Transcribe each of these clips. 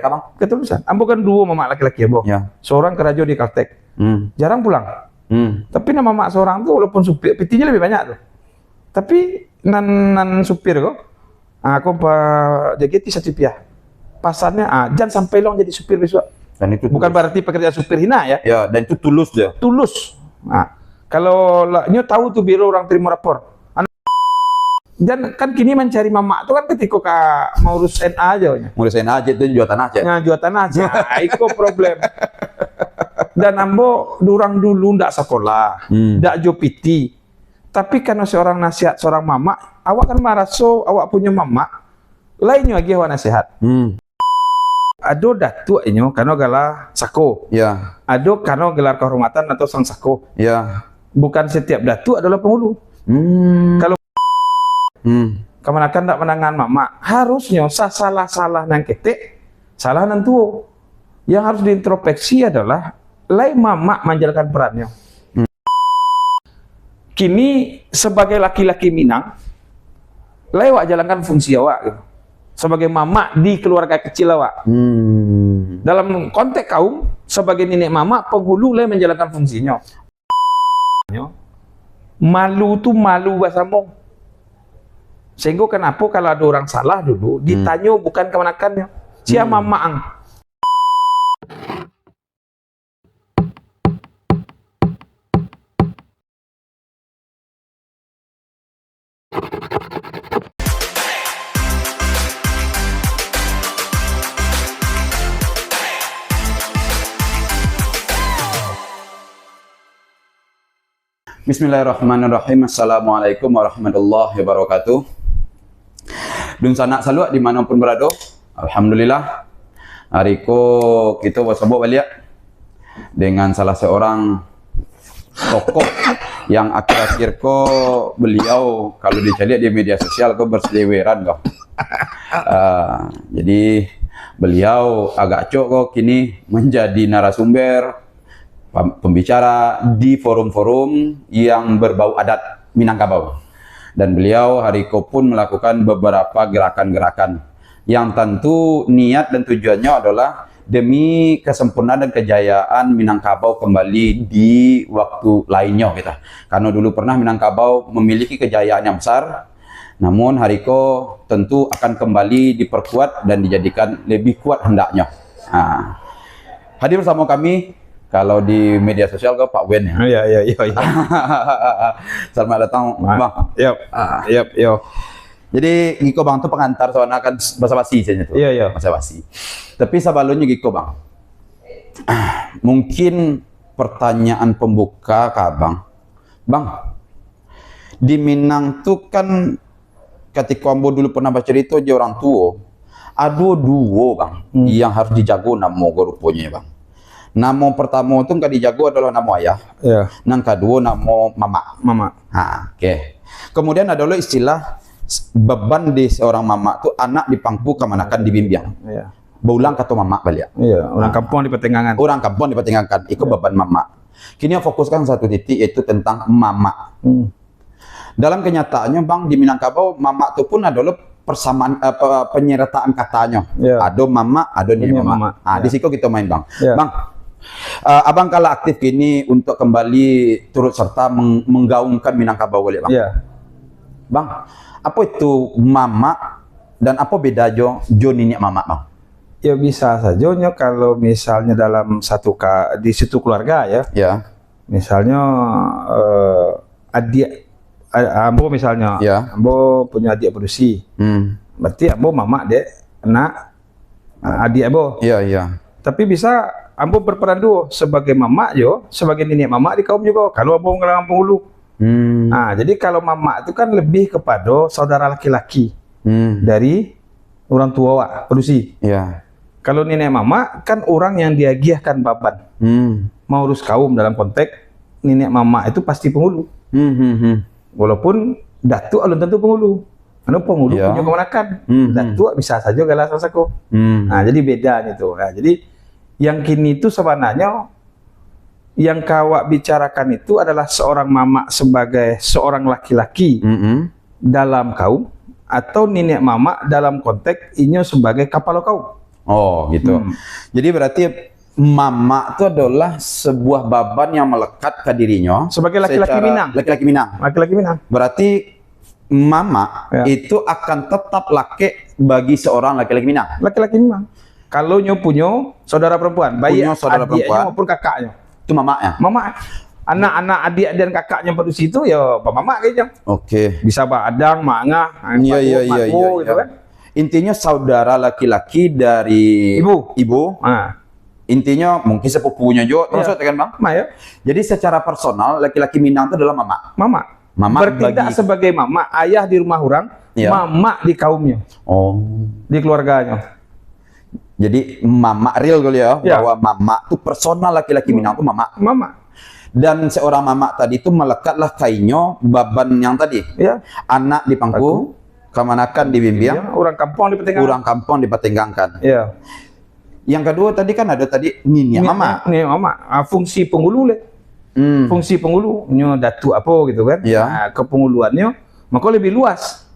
Abang? Ketulusan. Ambo kan dua mama laki-laki Ambo. Ya. Seorang kerja di Kaltek. Jarang pulang. Tapi nama mama seorang tuh walaupun supir, PT-nya lebih banyak tuh. Tapi nan supir kok. Aku Pak JGT Satipia. Pasarnya jangan sampai long jadi supir besok. Dan itu bukan berarti pekerjaan supir hina ya. Ya, dan itu tulus dia. Tulus. Nah, kalau nyo tahu tuh biro orang terima rapor. Dan kan kini mencari mama itu kan ketika mau urus NA aja. Ngurus NA aja itu jual tanah aja. Nah, jual tanah aja. Itu problem. Dan ambo durang dulu ndak sekolah, ndak jo PT. Tapi karena seorang nasihat seorang mama, awak kan maraso awak punya mama, lainnya lagi awak nasihat. Ado datuk inyo karena gelar sako. Ya. Ado karena gelar kehormatan atau sang sako. Ya. Bukan setiap datuk adalah penghulu. Kalau kemanakan tak menangan mama, harusnya salah nang ketek, salah nang tuo. Yang harus diintrospeksi adalah lain mama menjalankan perannya. Kini sebagai laki-laki Minang, lewat jalankan fungsi awak gitu. Sebagai mama di keluarga kecil awak. Dalam konteks kaum, sebagai nenek mama, penghulu lain menjalankan fungsinya. Malu tuh malu bahasa mong. Sehingga kenapa kalau ada orang salah dulu, ditanya bukan kemanakannya. Siapa mama ang? Bismillahirrahmanirrahim. Assalamualaikum warahmatullahi wabarakatuh. Dun sanak saluat dimanapun berada. Alhamdulillah. Hari ko kita bersama balik dengan salah seorang tokoh yang akhir-akhir ko beliau kalau dicari di media sosial ko berseliweran kok. Jadi beliau agak cok kok kini menjadi narasumber pembicara di forum-forum yang berbau adat Minangkabau. Dan beliau hari ko pun melakukan beberapa gerakan-gerakan yang tentu niat dan tujuannya adalah demi kesempurnaan dan kejayaan Minangkabau kembali di waktu lainnya kita. Karena dulu pernah Minangkabau memiliki kejayaan yang besar, namun hari ko tentu akan kembali diperkuat dan dijadikan lebih kuat hendaknya. Hadir bersama kami kalau di media sosial ke Pak Wen ya. Iya. Selamat datang Bang. Yap. Jadi Giko Bang tuh pengantar soalnya kan basa-basi saja tuh. Iya. Basa-basi. Tapi sebelumnya Giko Bang. Mungkin pertanyaan pembuka ke Abang. Bang, di Minang tuh kan ketika Ambo dulu pernah baca cerita aja orang tua, ada dua Bang yang harus dijago nama rupanya Bang. Nama pertama itu nggak dijago adalah nama ayah. Iya. Yang kedua nama mama. Oke. Kemudian adalah istilah beban di seorang mama tuh anak dipangku kemanakan dibimbing. Iya. Baulang kata mama balik. Iya. Orang kampung di Petengangan. Orang kampung di Petengangan. Itu beban mama. Kini yang fokuskan satu titik yaitu tentang mama. Dalam kenyataannya Bang di Minangkabau mama itu pun adalah persamaan penyertaan katanya. Ada mama, ada nenek mama. Di situ kita main Bang. Bang. Abang kala aktif kini untuk kembali turut serta menggaungkan Minangkabau balik Bang. Iya. Bang, apa itu mama dan apa beda jo nenek mama Bang? Ya bisa saja kalau misalnya dalam di situ keluarga ya. Ya. Misalnya adik Ambo misalnya. Ya. Ambo punya adik produksi. Berarti Ambo mama dek anak adik Ambo. Iya. Tapi bisa Ambo berperan dua sebagai mama sebagai nenek mama di kaum juga. Kalau Ambo ngelarang penghulu. Jadi kalau mama itu kan lebih kepada saudara laki-laki dari orang tua wak, produksi. Iya. Kalau nenek mama kan orang yang diagiahkan baban. Mau urus kaum dalam konteks nenek mama itu pasti penghulu. Walaupun datuk belum tentu penghulu. Karena penghulu punya kemenakan. Datuk bisa saja galah sasako. Jadi beda itu. Jadi yang kini itu sebenarnya yang kawak bicarakan itu adalah seorang mama sebagai seorang laki-laki dalam kaum atau nenek mama dalam konteks inyo sebagai kepala kaum. Oh, gitu. Jadi berarti mama itu adalah sebuah beban yang melekat ke dirinya Sebagai laki-laki secara- Minang. Laki-laki Minang. Laki-laki Minang. Berarti mama Ya. itu akan tetap laki bagi seorang laki-laki Minang. Laki-laki Minang. Kalau nyo punya saudara perempuan, baik Punya saudara adiknya perempuan. maupun kakaknya. Itu mamanya. Mama, anak-anak adik dan kakaknya pada situ ya Pak Mama kayaknya. Oke. Bisa Pak Adang, Mak Angah, Iya, iya, iya, iya, gitu iya. kan. Intinya saudara laki-laki dari Ibu. Nah, intinya mungkin sepupunya juga, Iya. maksudnya kan bang? Ma ya, Jadi secara personal laki-laki Minang itu adalah mama. Mama. Mama Bertindak bagi- sebagai mama, ayah di rumah orang, Iya. mama di kaumnya, Oh. di keluarganya. Jadi mama real kali ya, Iya. bahwa mama itu personal laki-laki Minang itu mama. Mama, Dan seorang mama tadi itu melekatlah kainnya beban yang tadi. ya. Anak di pangku, kemanakan dibimbing, Ya, orang kampung di Petengan. orang kampung dipatenggangkan. Ya. Yang kedua tadi kan ada tadi ninya mama. Nih mama, fungsi penghulu le. Fungsi penghulu, nyo datu apa gitu kan. Iya. Nah, kepenguluannya maka lebih luas.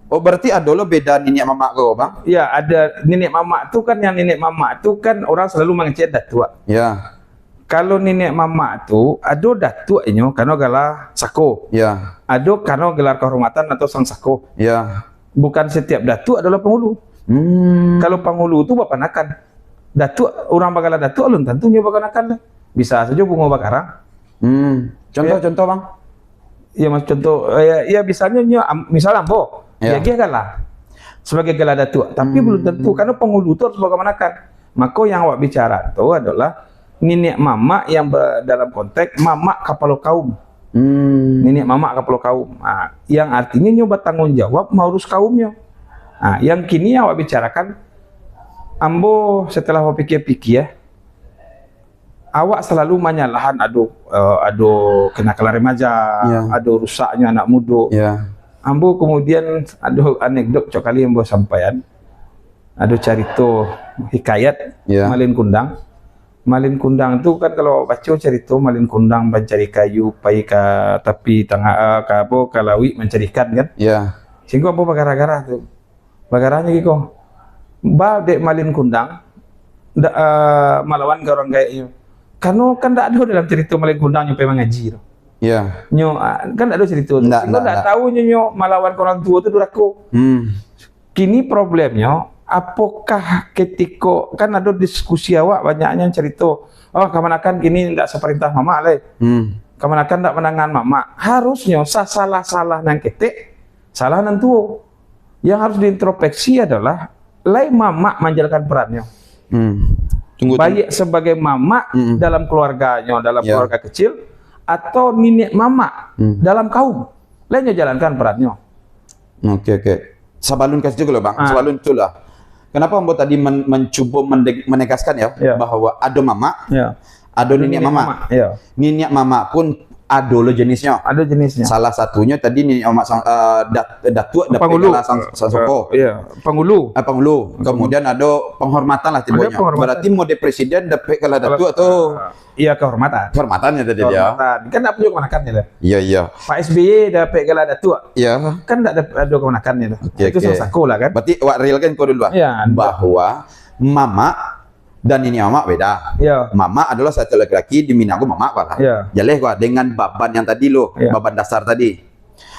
Oh berarti ada lo beda ninya mama kau bang? Ya, ada nenek mama tuh kan, yang nenek mama tuh kan orang selalu mengecek datuk. Ya, Kalau nenek mama tuh ada datuknya karena gelar sako. ya, Ada karena gelar kehormatan atau sang sako. ya. Bukan setiap datuk adalah penghulu. Kalau penghulu itu bapak nakan. Datuk, orang bakalan datuk alun tentunya bapak nakan. Bisa saja bunga bakarang. Contoh-contoh bang? Ya mas contoh, ya misalnya misal ambo, Ya. ya dia galah sebagai galah datuk, tapi belum tentu karena penghulu itu harus bagaimanakan. Maka yang awak bicara itu adalah nenek mama yang dalam konteks mama kapalo kaum, nenek mama kapalo kaum. Nah, yang artinya nyoba tanggung jawab mengurus kaumnya. Nah, yang kini awak bicarakan, ambo setelah awak pikir-pikir ya, awak selalu menyalahan ado kenakalan remaja, Ya. ado rusaknya anak muda. Ya, Ambo kemudian ado anekdot cok kali ambo sampaian. Ado carito hikayat Ya. Malin Kundang. Malin Kundang itu kan kalau baca carito Malin Kundang mencari kayu pai ke tepi tengah ke apa ke lawi mencari ikan kan. ya, Sehingga ambo bagara-gara tuh. Bagaranya gitu. Ba dek Malin Kundang malawan ke orang gaya. Karena kan tak ada dalam cerita Malin Kundang nyampe mengaji tu. ya. Nyo kan tak ada cerita tu. Ndak, Sehingga ndak, tak tahu nyo malawan ke orang tua tu duraku. Kini problemnya, apakah ketika kan ada diskusi awak banyaknya cerita, oh kemanakan kini tidak seperintah mama le, kemanakan tidak menangan mama. Harusnya salah nang ketik, salah nang tua. Yang harus diintrospeksi adalah lai mama menjalankan perannya. Tunggu. Baik sebagai mama dalam keluarganya, dalam Ya. keluarga kecil, atau nenek mama dalam kaum, lainnya jalankan perannya. Oke, oke. Sabalun kasih juga loh bang. Sabalun itu lah. Kenapa Ambo tadi mencoba menegaskan ya, Ya. bahwa ada mama, Ya. ada nenek mama. Ya. Nenek mama pun ada lo jenisnya. Ada jenisnya. Salah satunya tadi nenek mama datuk dapat Penghulu. gelar sansoko. Iya, penghulu. Penghulu. Kemudian ada penghormatan lah tibonya. penghormatan. Berarti mode presiden dapat gelar datuk tuh Iya, kehormatan. kehormatannya tadi dia. Kehormatan. Kan tak punya kemenakannya dah. Iya, iya. Pak SBY dapat gelar datuk. Iya. Kan tak ada kemenakannya dah. Oke, Itu oke. sang sako lah kan. Berarti wak real kan kau dulu Iya. bahwa mama dan ini mama beda. Iya. Mama adalah satu laki-laki di Minangku mama lah. Iya. Jaleh gua dengan beban yang tadi lo, Iya. beban dasar tadi.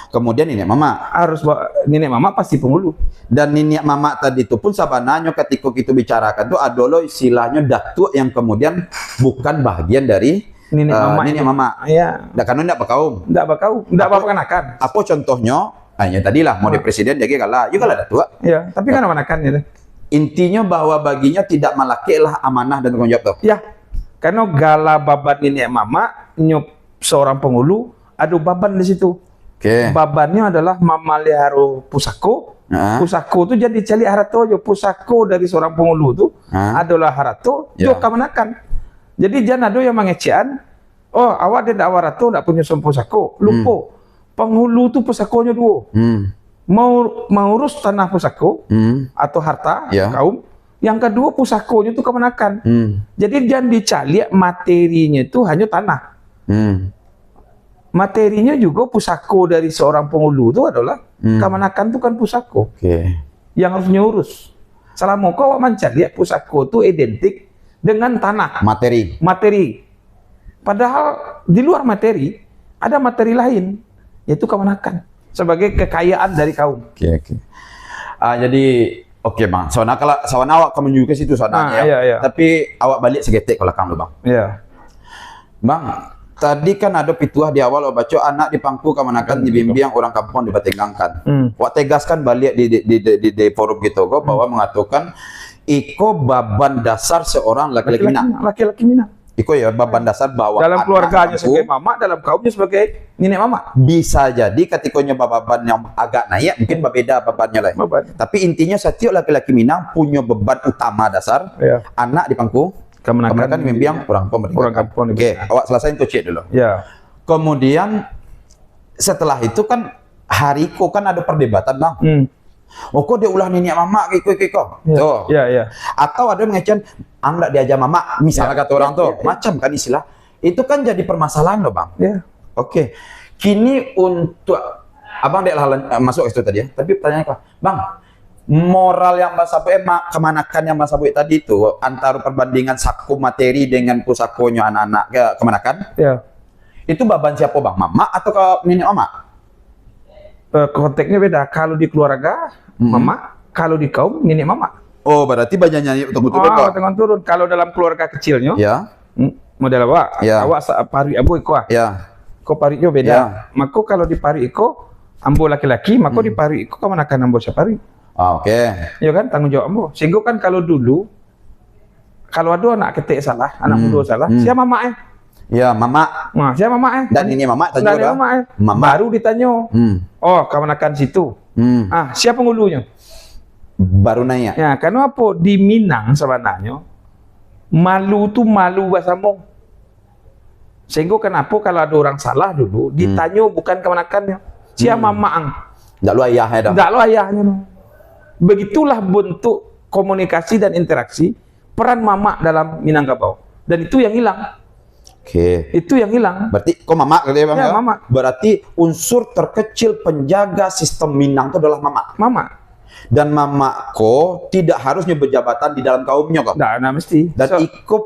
Kemudian ini mama Harus nenek mama pasti penghulu. dan nenek mama tadi itu pun sabananya ketika kita bicarakan tuh ada lo istilahnya datuk yang kemudian bukan bagian dari Nenek mama. nenek itu. mama. Iya. Dah kan enggak berkaum. Enggak bakau, enggak apa kenakan. Apa contohnya? Hanya tadi lah mau di presiden dia kalah. Juga lah datuk. Iya, tapi kan kemenakannya dah. Intinya bahwa baginya tidak melaki lah amanah dan tanggung jawab tuh. Ya. Karena gala babat nenek mama nyup seorang penghulu ada baban di situ. Oke. Babannya adalah mamaliharu pusako. Nah. Pusako itu jadi cali harato jo. Pusako dari seorang penghulu itu adalah harato Ya. jo kamenakan. Jadi jangan ada yang mengecean. Oh, awak tidak harato tidak punya pusako. Lupa. Penghulu itu pusakonya dua. Mau urus tanah pusako atau harta Ya. kaum. Yang kedua pusakonya itu kemenakan. Jadi jangan dicari materinya itu hanya tanah. Materinya juga pusako dari seorang penghulu itu adalah kemenakan itu kan pusako Oke. yang harus nyurus. Selama kau awak mancan lihat pusako itu identik dengan tanah, materi. Padahal di luar materi ada materi lain, yaitu kemanakan sebagai kekayaan dari kaum. Oke. Jadi oke bang, soalnya awak kamu juga ke situ soalnya iya. Tapi awak balik segetek kalau kamu bang. Iya. Bang, tadi kan ada pituah di awal awak baca anak di pangku kemanakan dibimbing orang kampung dibatenggangkan. Awak tegaskan balik di forum gitu kok bahwa mengatakan iko beban dasar seorang laki-laki Minang. Laki-laki Minang. Iko ya beban dasar bahwa dalam keluarganya sebagai mama, dalam kaumnya sebagai nenek mama. Bisa jadi ketika nyoba beban yang agak naik, mungkin berbeda bebannya lain. Tapi intinya setiap laki-laki Minang punya beban utama dasar. Anak di pangku, kemenakan dibimbing orang kampung. Oke, awak selesain tuh cek dulu. Ya. Kemudian setelah itu kan hariko kan ada perdebatan bang. Oh kok dia ulah nenek mama kiko. Tuh. Iya. Atau ada mengecan anda diajar mama, misalnya kata orang tuh, macam kan istilah. Itu kan jadi permasalahan loh bang. Oke. Kini untuk abang dek masuk itu tadi ya. Tapi pertanyaannya apa? Bang, moral yang Mas Abu kemanakan yang Mas Abu tadi itu antara perbandingan saku materi dengan pusakonya anak-anak kemanakan? Itu beban siapa bang? Mama atau ke nenek mama? Konteksnya beda. Kalau di keluarga mama, kalau di kaum nenek mama. Oh, berarti banyak nyanyi betul-betul kok. Turun. Kalau dalam keluarga kecilnya, model awak, awak pari abu iko. Ko pari yo beda. Mako kalau di pari iko, ambo laki-laki, mako di pari iko kemanakan ambo siapari. Oke. Ya kan tanggung jawab ambo. Sehingga kan kalau dulu, kalau ada anak ketik salah, anak muda salah, siapa mama Ya, mama. Nah, siapa mama Dan ini mama tanya mama baru ditanya. Oh, kemanakan situ. Siapa ngulunya? Baru nanya. Ya, karena apa? Di Minang sebenarnya malu tuh malu bahasa Mong. Sehingga kenapa kalau ada orang salah dulu ditanya bukan kemanakannya, siapa mamaang? Nggak lu ayahnya dah. Nggak lu ayahnya. Begitulah bentuk komunikasi dan interaksi peran mama dalam Minangkabau. Dan itu yang hilang. Oke. Itu yang hilang. Berarti kok mama kali ya bang? Ya, mama. Berarti unsur terkecil penjaga sistem Minang itu adalah mama. Mama. Dan mama ko tidak harus nyebut jabatan di dalam kaumnya kok. Nah, mesti. Dan ikut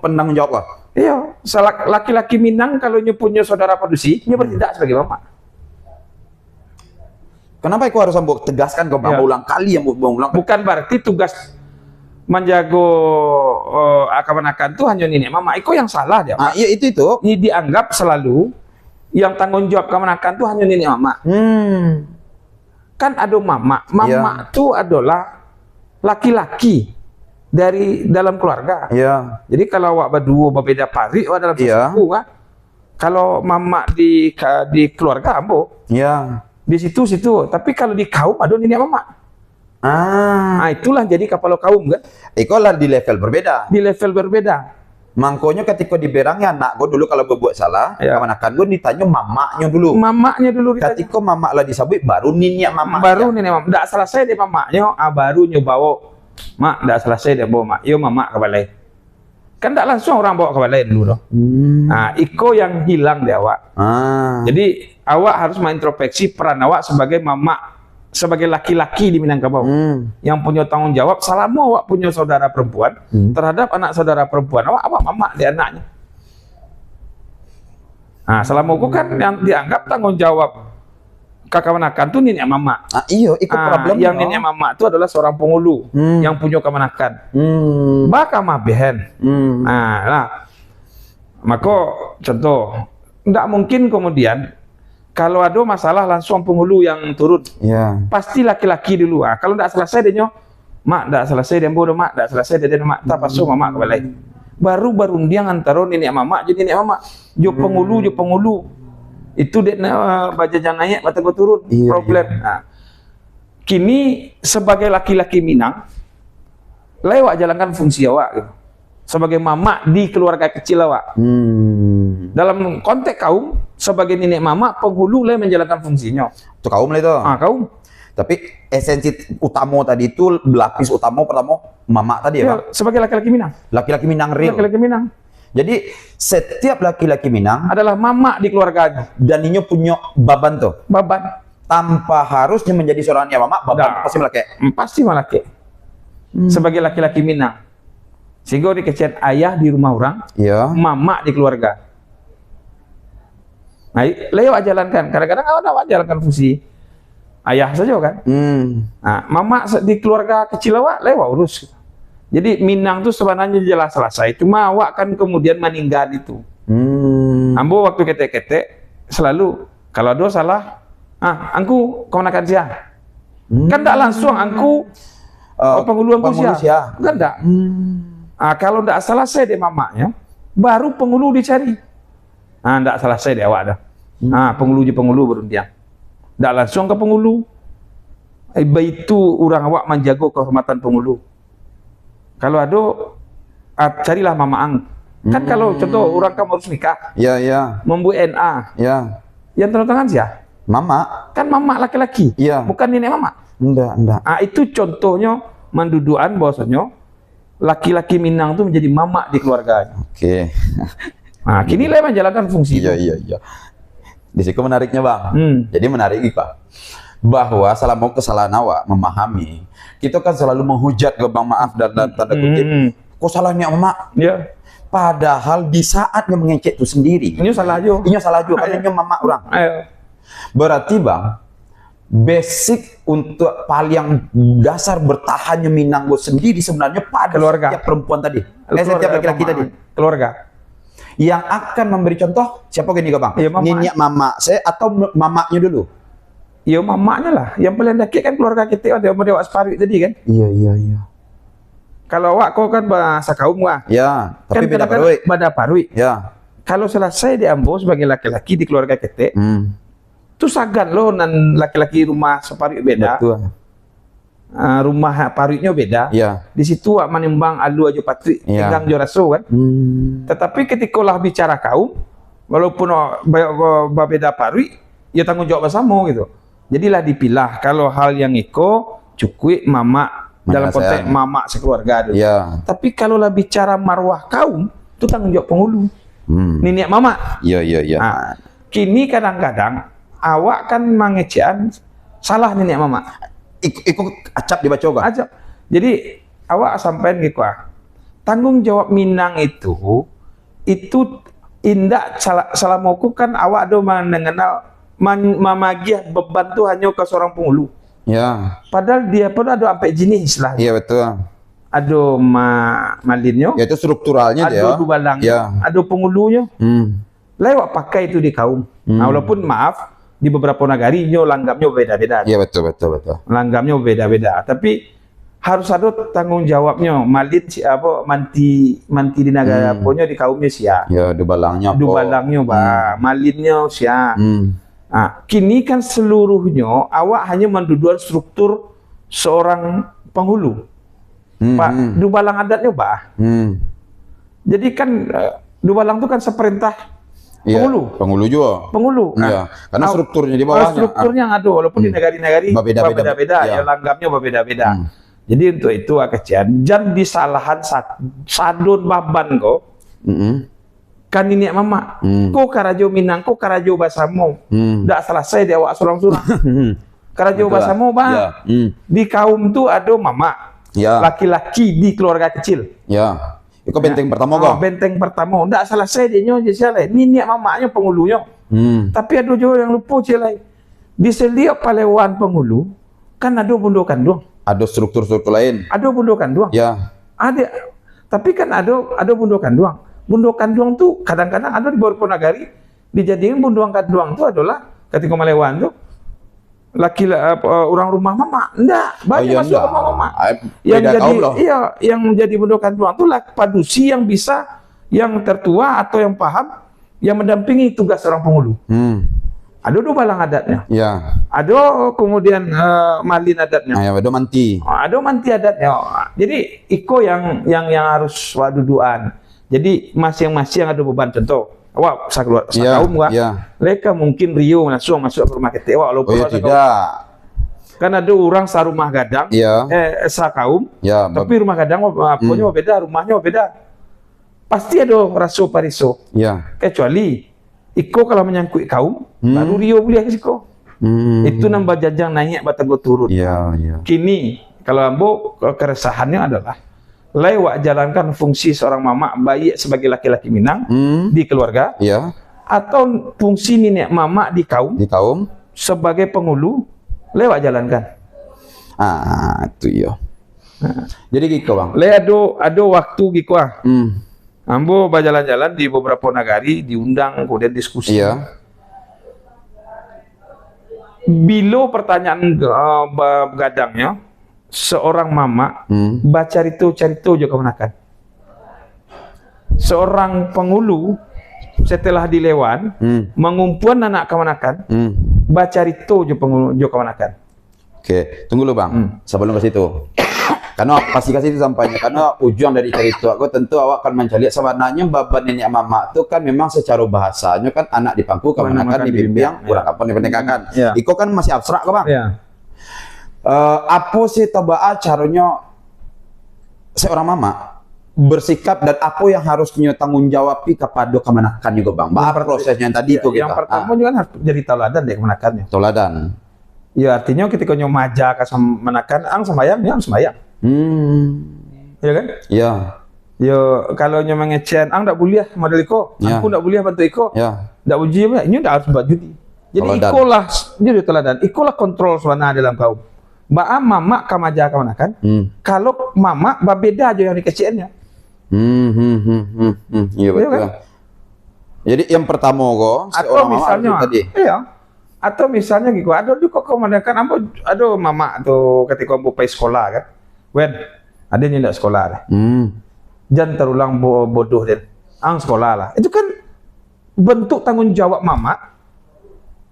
penanggung jawab lah. Iya, laki-laki Minang kalau punya saudara padusi, dia bertindak sebagai mama. Kenapa aku harus ambok tegaskan kok bang? Ulang kali yang ulang. Bukan berarti tugas menjago kemanakan itu hanya nenek mama. Itu yang salah dia. Iya itu. Ini dianggap selalu yang tanggung jawab kemanakan itu hanya nenek mama. Kan ada mama. Mama itu adalah laki-laki dari dalam keluarga. Jadi kalau awak berdua berbeda pari, awak dalam suku kan. Kalau mama di keluarga ambo. Di situ. Tapi kalau di kaum ada nenek mama. Itulah jadi kepala kaum kan. Ikolah di level berbeda. Mangkonya ketika diberangnya anak gue dulu kalau berbuat salah, kemanakan gue ditanya mamanya dulu. Ketika mama lah disabui baru nenek mama. Nggak selesai deh mamanya, baru nyobawo. Mak, nggak selesai deh bawa mak. Yo mama ke balai. Kan nggak langsung orang bawa ke balai dulu dong. Iko yang hilang deh awak. Jadi awak harus mengintrospeksi peran awak sebagai mama. Sebagai laki-laki di Minangkabau yang punya tanggung jawab selama awak punya saudara perempuan terhadap anak saudara perempuan awak mama di anaknya. Selama aku kan yang dianggap tanggung jawab kekemanakan itu nenek mama. Iya, ikut problem. Yang nenek mama itu adalah seorang penghulu yang punya kemanakan. Maka mabehen. Maka contoh, tidak mungkin kemudian kalau ada masalah langsung penghulu yang turun. Pasti laki-laki dulu. Kalau tidak selesai dia mak, tidak selesai dia bodoh mak, tidak selesai dia mak, tak pasuk mama ke balai. Baru dia antara nenek mama jadi nenek mama. Jo penghulu. Itu dia baca jangan naik, bata gue turun. Problem. Kini sebagai laki-laki Minang, lewat jalankan fungsi awak gitu. Sebagai mama di keluarga kecil awak. Dalam konteks kaum, sebagai nenek mama, penghulu lah menjalankan fungsinya. Itu kaum lah itu. Kaum. Tapi esensi utama tadi itu, lapis utama pertama, mama tadi ya, Pak? Sebagai laki-laki Minang. Laki-laki Minang real. Laki-laki Minang. Jadi, setiap laki-laki Minang adalah mama di keluarganya. Dan ini punya baban tuh. Baban. Tanpa harusnya menjadi seorang mama, baban pasti melaki. Pasti melaki. sebagai laki-laki Minang. Sehingga dikecian ayah di rumah orang, Ya. mama di keluarga. Nah, lewat jalankan. Kadang-kadang awak jalankan fungsi ayah saja kan. Nah, mama di keluarga kecil awak lewat urus. Jadi Minang itu sebenarnya jelas selesai. Cuma awak kan kemudian meninggal itu. Ambo waktu ketek-ketek selalu kalau ada salah, angku kemenakan siang. Kan tak langsung angku penghulu siang. Kan tak. Kalau tidak selesai deh mamanya, baru penghulu dicari. Tidak selesai deh awak dah. Penghulu berundian. Tidak langsung ke penghulu. Itu orang awak menjaga kehormatan penghulu. Kalau ada, carilah mamaang. Kan kalau contoh orang kamu harus nikah, membuat NA, yang tanda tangan siapa? Mama. Kan mama laki-laki, bukan nenek mama. Enggak. Itu contohnya mendudukan bahwasanya laki-laki Minang itu menjadi mama di keluarganya. Oke. Kini lah menjalankan fungsi. Iya. Di situ menariknya bang. Jadi menarik Pak, bahwa selama kesalahan awak memahami, kita kan selalu menghujat ke bang maaf dan tanda kutip, kok salahnya mama? Ya. Padahal di saat yang mengecek itu sendiri, Ini salah juga. Karena mama orang. Ayo. Berarti bang, basic untuk paling dasar bertahannya Minang sendiri sebenarnya pada keluarga. Setiap perempuan tadi, setiap laki-laki tadi, keluarga. Yang akan memberi contoh siapa gini bang? Ya, Niniak mama saya atau mamanya dulu? Ya mamanya lah. Yang paling dekat kan keluarga kita, ada Dewa Separuh tadi kan. Iya. Kalau awak kau kan bahasa kaum wah. Ya, tapi kan beda parui. Beda parui. Ya. Kalau selesai di Ambo sebagai laki-laki di keluarga kita, itu sagan loh nan laki-laki rumah Separuh beda. Betul. Rumah paruinya beda. Ya. Di situ wak menimbang alu aja patri, tinggang joraso kan. Tetapi ketika lah bicara kaum, walaupun beda parui, ya tanggung jawab bersama gitu. Jadilah dipilah kalau hal yang iko cukui mama dalam konteks mama sekeluarga itu. Ya. Tapi kalau lah bicara marwah kaum, itu tanggung jawab penghulu. Nenek mama. Iya. Kini kadang-kadang awak kan mengecean salah nenek mama. Ikut acap dibaca gak? Acap. Jadi awak sampai gitu tanggung jawab Minang itu indah salah mauku kan awak do mengenal mamagiah beban tuh hanya ke seorang penghulu. Ya. Padahal dia pun ada sampai jenis lah. Iya betul. Ada malinyo. Ya itu strukturalnya dia. Ada dubalangnya. Ada penghulunya. Lewat pakai itu di kaum. Nah, walaupun maaf di beberapa negarinya langgapnya beda-beda. Iya betul. Langgapnya beda-beda. Tapi harus ada tanggung jawabnya. Malin manti di negara punya di kaumnya sia. Ya dubalangnya. Malinnya sia. Kini kan seluruhnya awak hanya mendudukan struktur seorang penghulu. Pak, dubalang adatnya Jadi kan dubalang itu kan seperintah penghulu juga. Iya, karena strukturnya di bawahnya. Strukturnya ada walaupun di negara-negara berbeda-beda, ya langgapnya berbeda-beda. Jadi untuk itu kecian jangan disalahan sadun baban kok. Kan ini mama, kok karajo Minang, kok karajo basamu, tidak selesai dia awak surang-surang. Karajo basamu di kaum tu ada mama, laki-laki di keluarga kecil. Ya, itu benteng pertama kok. Benteng pertama, tidak selesai dia nyonya siapa? Ini mamanya penghulunya. Tapi ada juga yang lupa siapa? Di setiap palewan penghulu kan ada bundokan doang. Ada struktur-struktur lain. Ada bundokan doang. Ya. Ada, tapi kan ada bundokan doang. Bundokan doang tuh kadang-kadang ada di beberapa negari dijadikan bundokan doang tuh adalah ketika malewan tuh orang rumah mama. Enggak, banyak masuk rumah mama. Yang menjadi bundokan doang tuh padusi yang bisa, yang tertua atau yang paham, yang mendampingi tugas orang penghulu. Ada dubalang adatnya. Ya. Ada kemudian malin adatnya. Ada manti. Ada manti adatnya. Jadi iko yang harus waduduan. Jadi masing-masing ada beban. Contoh, awak kaum mereka mungkin Rio langsung masuk ke rumah kita. Walaupun tidak. Kan ada orang sarumah gadang, kaum, tapi rumah gadang punya beda, rumahnya beda. Pasti ada raso pariso. Kecuali iko kalau menyangkut kaum, baru Rio boleh ke siko. Itu nambah jajang naik batang turun. Kini Kalau ambo keresahannya adalah lewat jalankan fungsi seorang mama baik sebagai laki-laki Minang di keluarga, Iya. atau fungsi nenek mama di kaum sebagai penghulu lewat jalankan. Itu iya. Jadi gitu bang. Le ada waktu gitu ambo berjalan-jalan di beberapa negari, diundang kemudian diskusi. Iya. Bila pertanyaan begadangnya, seorang mama baca carito juga kemenakan. Seorang penghulu setelah dilewan mengumpuan anak kemenakan, baca carito juga penghulu juga kemenakan. Oke, tunggu lu bang, sebelum ke situ. Karena pasti kasih itu sampainya, karena ujung dari cerita aku tentu awak akan mencari sebenarnya bapak nenek mama itu kan memang secara bahasanya kan anak di pangku kemenakan di bimbing kurang apa dipernikahan. Iko kan masih abstrak kan bang. Apa sih coba caranya seorang mama bersikap dan apa yang harusnya tanggung jawab kepada kemenakan juga bang. Apa prosesnya tadi itu kita. Yang pertama juga kan harus jadi tauladan deh kemenakannya. Tauladan. Ya artinya ketika nyomaja ke menakan sembayang, ya sembayang. Ya kan? Iya. Ya kalau nyoba ngecen, ndak boleh model iko, aku ndak boleh bantu iko. Ndak uji ya, ini ndak harus buat judi. Jadi ikolah jadi teladan, ikolah kontrol suasana dalam kaum. Mbak mama kamaja kemanakan? Kalau mama beda aja yang dikeciannya. Iya betul. Kan? Jadi yang pertama kok atau misalnya tadi. Iya. Atau misalnya gitu, ada juga kemenakan ambo ada mama tuh ketika ambo pergi sekolah kan. Wen, ada yang tidak sekolah deh. Jangan terulang bodoh deh. Ang sekolah lah. Itu kan bentuk tanggung jawab mama.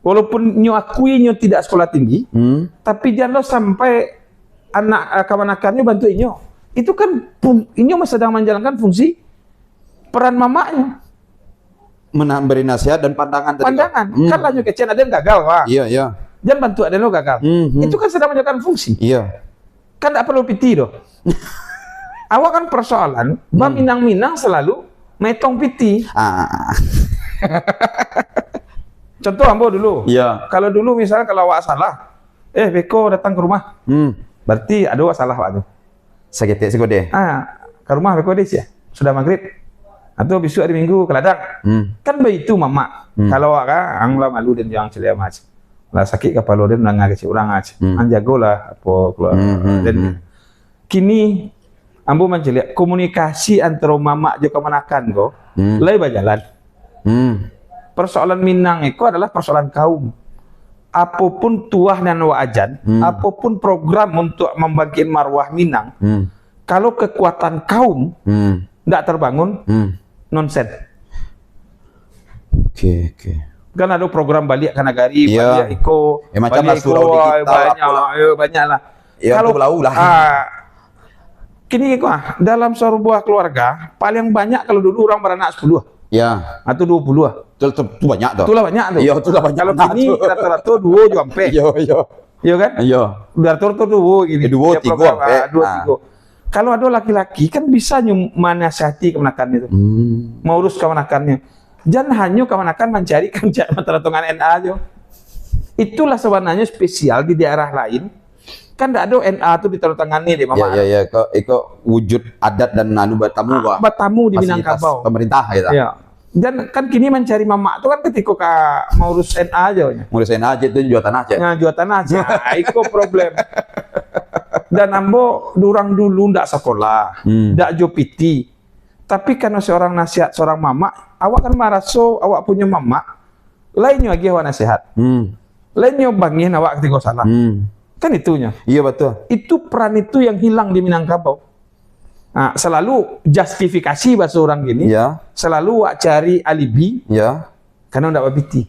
Walaupun nyo akui nyo tidak sekolah tinggi, tapi jangan sampai anak kemanakannya bantu nyo. Itu kan nyo sedang menjalankan fungsi peran mamanya. Memberi nasihat dan pandangan. Pandangan. Kan lah nyo kecil ada yang gagal, Pak. Iya. Jangan bantu ada yang gagal. Itu kan sedang menjalankan fungsi. Iya. Kan tidak perlu piti doh. Awak kan persoalan, Minang-Minang selalu metong piti. Contoh ambo dulu. Iya. Kalau dulu misalnya kalau awak salah, Beko datang ke rumah. Berarti ada awak salah waktu. Sakit sekode. Ke rumah Beko deh ya. Sudah maghrib. Atau besok hari Minggu ke ladang. Kan begitu mama. Kalau awak kan angla malu dan jangan celia macam. Lah sakit kepala dia nangis kecil orang aja. Anjagolah apa keluar. Dan kini ambo menceliak komunikasi antara mama juga menakan kok. Lai berjalan. Persoalan Minang itu adalah persoalan kaum. Apapun tuah dan wajan, apapun program untuk membangkit marwah Minang, kalau kekuatan kaum tidak terbangun, nonsen. Oke. Kan ada program balik ke nagari, balik Iko, balik Iko, banyak lah. Ya, kalau belau lah. Kini dalam sebuah keluarga paling banyak kalau dulu orang beranak 10. Ya. Atau 20. Itu banyak tuh. Itulah banyak tuh. Iya, itulah banyak. Kalau kini rata-rata 2 juga sampai. Iya kan? Iya. Rata-rata 2 gini. 2, 3. 2, 3. Kalau ada laki-laki kan bisa menasihati kemenakan itu. Mau urus kemenakannya. Jangan hanya kemenakan mencari menteratungan NA aja. Itulah sebenarnya spesial di daerah lain. Kan tidak ada NA itu diterutangani di mama. Iya. Itu wujud adat dan batamu batamu di Minangkabau. Pemerintah gitu. Iya. Dan kan kini mencari mama itu kan ketika mau urus NA aja. Ngurus NA aja itu jual tanah aja. Nah, jual tanah aja. Itu problem. Dan ambo durang dulu ndak sekolah, ndak jopiti. Tapi karena seorang nasihat seorang mama, awak kan maraso awak punya mama, lainnya lagi awak nasihat. Lainnya bangin awak ketika salah. Kan itunya. Iya betul. Itu peran itu yang hilang di Minangkabau. Nah, selalu justifikasi bahasa orang gini. Ya. Selalu wak cari alibi. Ya. Karena ndak piti.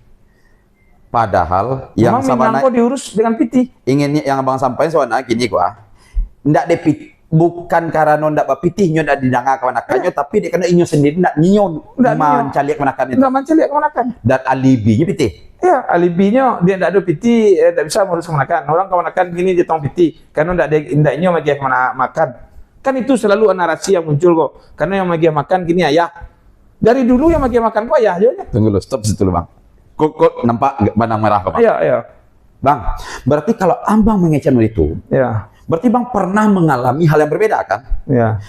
Padahal yang sama Minangkabau diurus dengan piti. Inginnya yang abang sampaikan soalnya gini ndak depit bukan karena ndak bapitih nyo ndak didanga kemanakannya tapi dia kena inyo sendiri ndak nyo mencaliak kemanakan itu. Ndak mencaliak kemanakan. Dan alibinya pitih. Ya, alibinya dia ndak ada piti, ndak bisa ngurus kemanakan. Orang kemanakan gini dia tong piti karena ndak nyo magi kemana makan. Kan itu selalu narasi yang muncul kok. Karena yang magi makan gini ayah. Dari dulu yang magi makan kok ayah aja. Tunggu lu, stop situ lu, Bang. Kok nampak benang merah kok, Bang? Iya. Bang, berarti kalau ambang mengecen itu, ya. Berarti Bang pernah mengalami hal yang berbeda kan? Ya.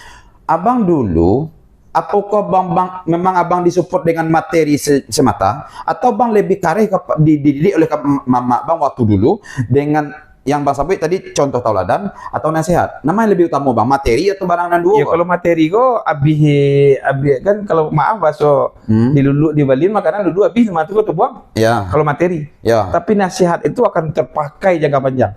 Abang dulu, apakah bang memang abang disupport dengan materi semata, atau bang lebih kareh dididik oleh mama bang waktu dulu dengan yang bang sampaikan tadi contoh tauladan atau nasihat? Nama yang lebih utama bang, materi atau barang dan dua? Ya kalau materi go abih kan kalau maaf baso di Bali makanan dulu abih matu tuh buang. Ya. Kalau materi. Ya. Tapi nasihat itu akan terpakai jangka panjang.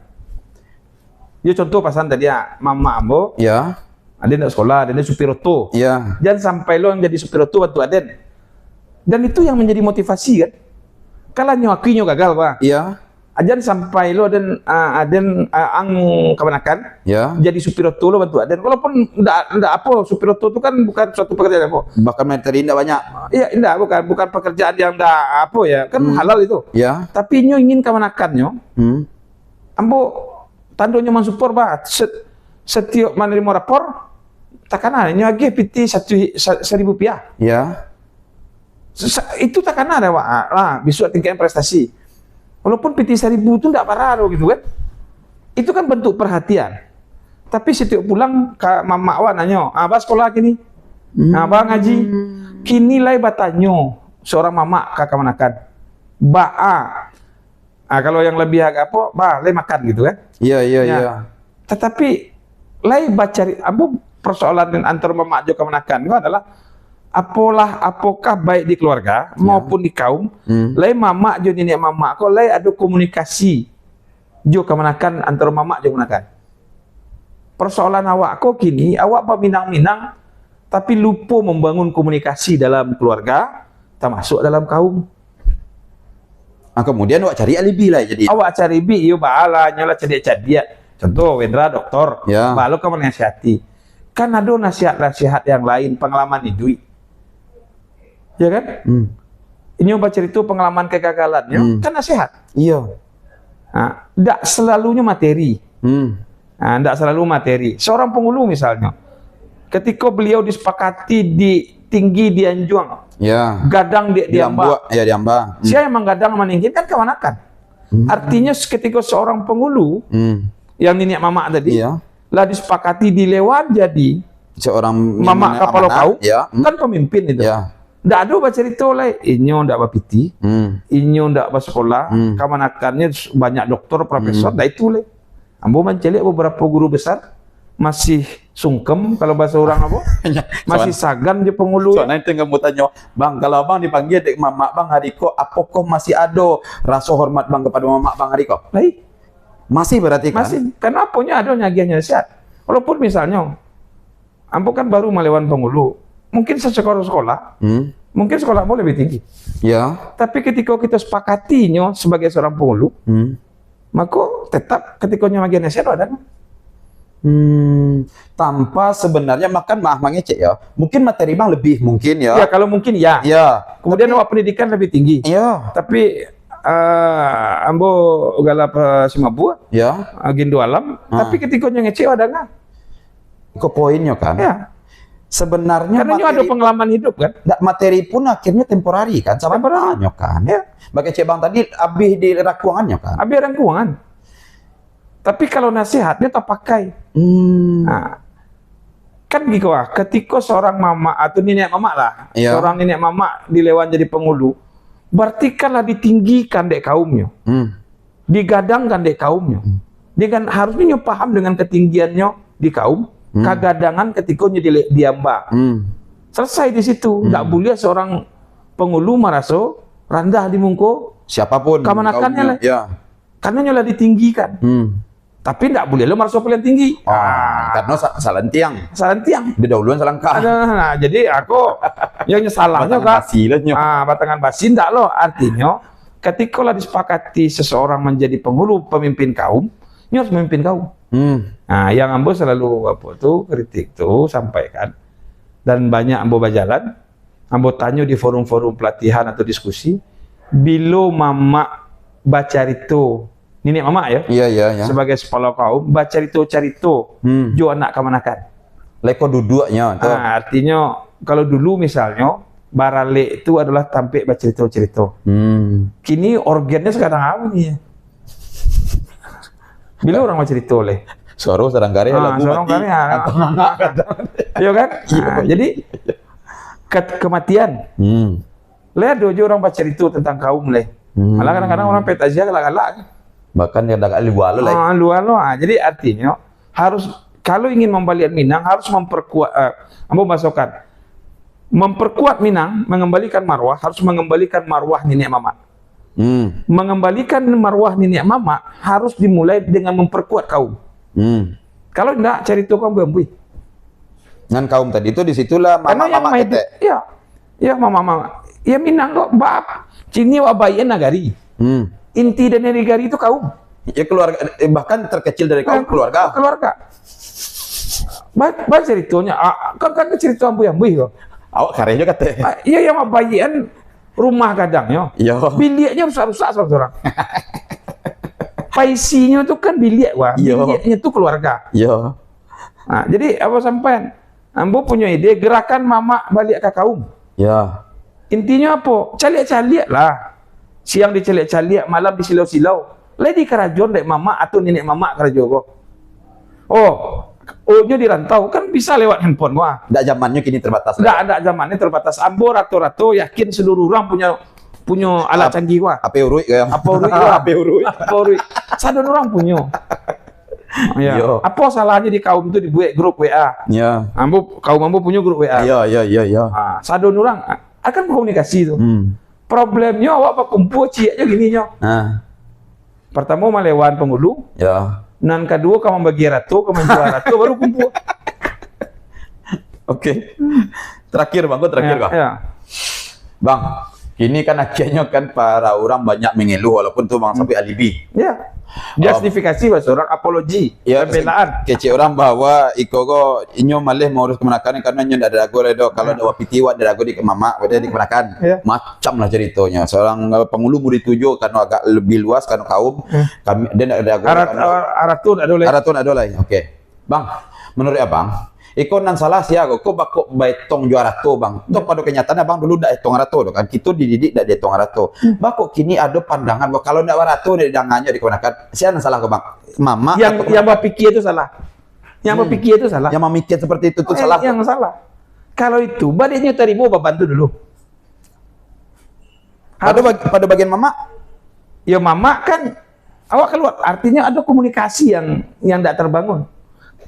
Ya contoh pasan tadi ya, mama ambo. Ya. Ada nak sekolah, ada supir oto. Ya. Jangan sampai lo yang jadi supir oto waktu Aden. Dan itu yang menjadi motivasi kan. Kalau nyawakinya gagal pak. Iya. Jangan sampai lo Aden ang kemenakan. Ya. Jadi supir oto lo bantu Aden. Walaupun enggak apa, supir oto itu kan bukan suatu pekerjaan apa. Bahkan materi tidak banyak. Iya, enggak bukan pekerjaan yang enggak apa ya. Kan halal itu. Ya. Tapi nyo ingin kemenakannya. Ambo tandonya mensupport pak. Setiap menerima rapor takkan ada nyagi PT 1.000 rupiah. Ya. Itu takkan ada Pak. Lah, bisa tingkatkan prestasi. Walaupun PT 1.000 itu enggak parah gitu kan. Itu kan bentuk perhatian. Tapi setiap pulang ke mama awak nanya, "Abah sekolah kini?" "Abah ngaji." Kini lai batanyo seorang mama kakak manakan. Kalau yang lebih agak apa, lai makan gitu kan. Iya, iya, Ya. iya. Tetapi lai baca persoalan antar mama jo kemenakan itu adalah apakah baik di keluarga maupun di kaum lai mama jo nenek mama kok lai ada komunikasi jo kemenakan antar mama jo kemenakan. Persoalan awak kok kini awak peminang-minang tapi lupa membangun komunikasi dalam keluarga termasuk dalam kaum. Kemudian awak cari alibi lah jadi. Awak cari bi yo baala nyola cedek-cedek. Contoh Wendra dokter, Ya. balu kamu nasihati. Kan ada nasihat-nasihat yang lain, pengalaman hidup. Ya kan? Ini baca cerita pengalaman kegagalannya, kan nasihat. Iya. Nah, tidak selalunya materi. Nah, tidak selalu materi. Seorang penghulu misalnya, ketika beliau disepakati di tinggi di Anjuang, Ya. gadang di Amba. Ya, di Amba. Siapa yang menggadang meninggi kan kemanakan. Artinya ketika seorang penghulu, yang nenek mama tadi, Iya. lah disepakati dilewan jadi Seorang mama kapal kau, ya. kan pemimpin itu. Ya. Ndak ada baca cerita lah, inyo ndak bapiti, inyo ndak sekolah, kamanakannya banyak dokter, profesor, dah itu lah. Ambo mencelik beberapa guru besar masih sungkem kalau bahasa orang apa? Masih sagan je penghulu. Soalnya itu nggak mau tanya, bang kalau bang dipanggil dek mama bang Hariko, apakah masih ada rasa hormat bang kepada mama bang Hariko? Baik. Masih berarti kan? Masih, kenapa ada nyagiannya nasihat? Walaupun misalnya, ambo kan baru melawan penghulu, mungkin sesekolah sekolah, mungkin sekolah mau lebih tinggi. Ya. Tapi ketika kita sepakatinya sebagai seorang penghulu, maka tetap ketika nyagian nasihat ada. Tanpa sebenarnya makan maaf mengecek ya. Mungkin materi bang lebih mungkin ya. Ya kalau mungkin ya. Ya. Kemudian awak pendidikan lebih tinggi. Iya. Tapi ambo galap simabu, Ya. agindo alam. Tapi ketika ngecek ada nggak? Kok poinnya kan? Ya. Sebenarnya Karena ada pengalaman hidup kan. materi pun akhirnya temporari kan, sama banyak kan. Ya. Bagi Cik Bang tadi habis di rakuangannya kan. Abi ada keuangan. Tapi kalau nasihatnya tak pakai. Nah, kan gitu ketika seorang mama atau nenek mama lah, Iya. seorang nenek mama dilewan jadi penghulu, berarti kanlah ditinggikan dek kaumnya, digadangkan dek kaumnya. Dia kan harusnya paham dengan ketinggiannya di kaum, kagadangan ketika diamba. Selesai di situ. Nggak boleh seorang penghulu merasa rendah di muka Siapapun. kamanakannya lah. Ya. Karena nyola ditinggikan. Tapi tidak boleh lo merasa paling tinggi. Karena salah tiang. Salah tiang. Dia dahuluan salah kah. Nah, jadi aku yang salahnya kan batangan basi enggak lo. Artinya ketika lah disepakati seseorang menjadi penghulu pemimpin kaum, ini harus memimpin kaum. Nah, yang ambo selalu apa tuh kritik tuh sampaikan. Dan banyak ambo berjalan, ambo tanya di forum-forum pelatihan atau diskusi, bila mama baca itu nenek mama ya, Iya. sebagai kepala kaum, baca cerita-cerita, jo anak kemanakan. Leko duduknya. Nah, artinya kalau dulu misalnya barale itu adalah tampil baca cerita-cerita. Kini organnya sekarang apa nih? Bila orang baca cerita oleh, Suara sedang kari lagu seorang mati. kari Atau nganga kadang. iya kan? Nah, jadi kematian. Lihat dojo orang baca itu tentang kaum leh. Malah kadang-kadang orang petazia galak-galak. Bahkan yang agak luar lah. Jadi artinya harus kalau ingin membalikan Minang harus memperkuat. Ambo masukkan memperkuat Minang, mengembalikan marwah harus mengembalikan marwah nenek mama. Mengembalikan marwah nenek mama harus dimulai dengan memperkuat kaum. Kalau enggak cari tukang bambu. Dengan kaum tadi itu disitulah mama-mama kete. Ya mama-mama. Ya Minang kok bab. Cini wa bayan nagari. Inti dan negari itu kaum. Ya keluarga, bahkan terkecil dari kaum keluarga. Baik ceritanya. Kan cerita ambu-ambu kok. Awak karenya kate. Iya yang bayan rumah kadangnya. Iya. Biliknya rusak-rusak seorang. Paisinya itu kan bilik wah. Biliknya itu keluarga. Iya. Nah, jadi apa sampean? Ambo punya ide gerakan mama balik ke kaum. Ya. Intinya apa? Caliak-caliak lah. Siang dicaliak-caliak, malam disilau-silau. Lady kerajon dek mama atau nenek mama kerajo kok. Oh-nya di rantau kan bisa lewat handphone wah. Nggak zamannya kini terbatas. Nggak zamannya terbatas. Ambo rato-rato yakin seluruh orang punya alat canggih wah. Apa urui ya? Apa urui. Sadon orang punya. Ya. Apa salahnya di kaum itu dibuat grup WA? Ya. Kaum ambo punya grup WA. Iya. Nah, sadon orang akan komunikasi itu. Problemnya awak pak kumpul ciaknya gini nyo. Pertama malewan penghulu. Ya. Nan kedua kamu bagi ratu, kamu jual ratu baru kumpul. Oke. Terakhir bang, Bang. Ya. Bang, ini kan akhirnya kan para orang banyak mengeluh walaupun tuh bang sampai alibi. Ya. Justifikasi bahasa orang apologi, pembelaan. Kece orang bahwa iko kok inyo malih mau urus kemenakan karena nyo ndak ada ragu redo kalau ada wapiti wa ada ragu di mama udah di kemenakan. Macam lah ceritanya. Seorang pengulu murid tujuh karena agak lebih luas karena kaum kami dia ndak ada ragu. Aratun adolai. Oke. Bang, menurut abang iko nan salah sia kok bakok baitong juara to bang. Tok pada kenyataannya bang dulu ndak etong rato kan. Kita dididik ndak etong rato. Bakok kini ada pandangan bahwa kalau ndak rato ndak dangannya dikenakan. Sia nan salah kok bang. Mama yang berpikir itu salah. Yang berpikir itu salah. Yang memikir seperti itu tuh salah. Yang salah. Kalau itu badainya terima bantu dulu. Pada bagian mama? Ya mama kan awak keluar artinya ada komunikasi yang tidak terbangun.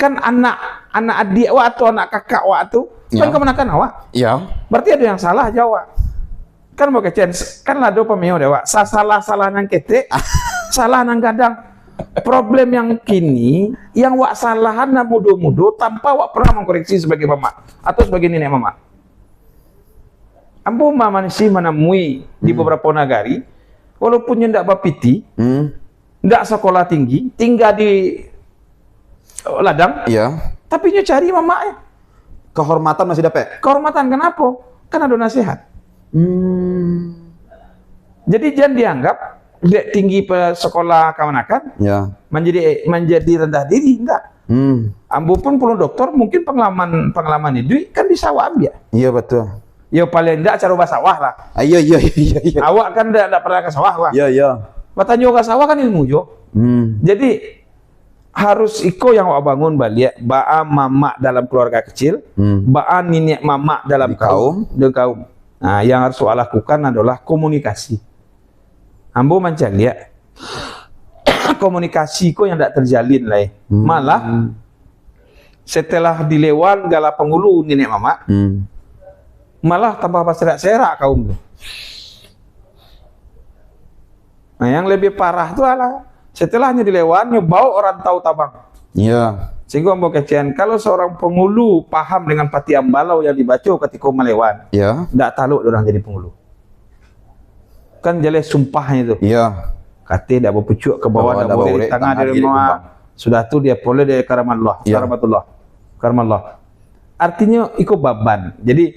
Kan anak adik awak atau anak kakak awak tuh kan kemenakan awak. Iya. Berarti ada yang salah Jawa. Kan mau kecen kan lado pemeo dewa. Salah nang kete, salah nang gadang. Problem yang kini yang wak salahan na mudo-mudo tanpa wak pernah mengkoreksi sebagai mama atau sebagai nenek mama. Ambo mama sih menemui di beberapa negari walaupun ndak bapiti, ndak sekolah tinggi, tinggal di ladang, tapi nyo cari mama kehormatan masih dapat. Kehormatan kenapa? Kan ada nasihat. Jadi jangan dianggap tinggi sekolah kemanakan, menjadi rendah diri, enggak. Ambo pun perlu dokter, mungkin pengalaman itu kan bisa awak ambil. Iya betul. Ya paling enggak cara sawah lah. Iya. Awak kan enggak pernah ke sawah, Pak. Iya. Batanya ke sawah kan ilmu jo. Jadi harus iko yang awak bangun balik ba'a mama dalam keluarga kecil, ba'a nenek mama dalam kaum. Nah, yang harus awak lakukan adalah komunikasi. Ambo mencari komunikasi ko yang tidak terjalin lah. Malah setelah dilewan gala penghulu nenek mama, malah tambah berserak-serak kaum tu. Nah, yang lebih parah tu adalah setelahnya dilewan, bawa orang tahu tabang. Iya. Sehingga ambo kecian, kalau seorang penghulu paham dengan pati ambalau yang dibaca ketika melewan, tidak taluk orang jadi penghulu. Kan jelas sumpahnya itu. Iya. Kata tidak berpucuk ke bawah, tidak boleh di tengah dari rumah. Sudah tu dia boleh dari karamallah, karamallah. Artinya ikut baban. Jadi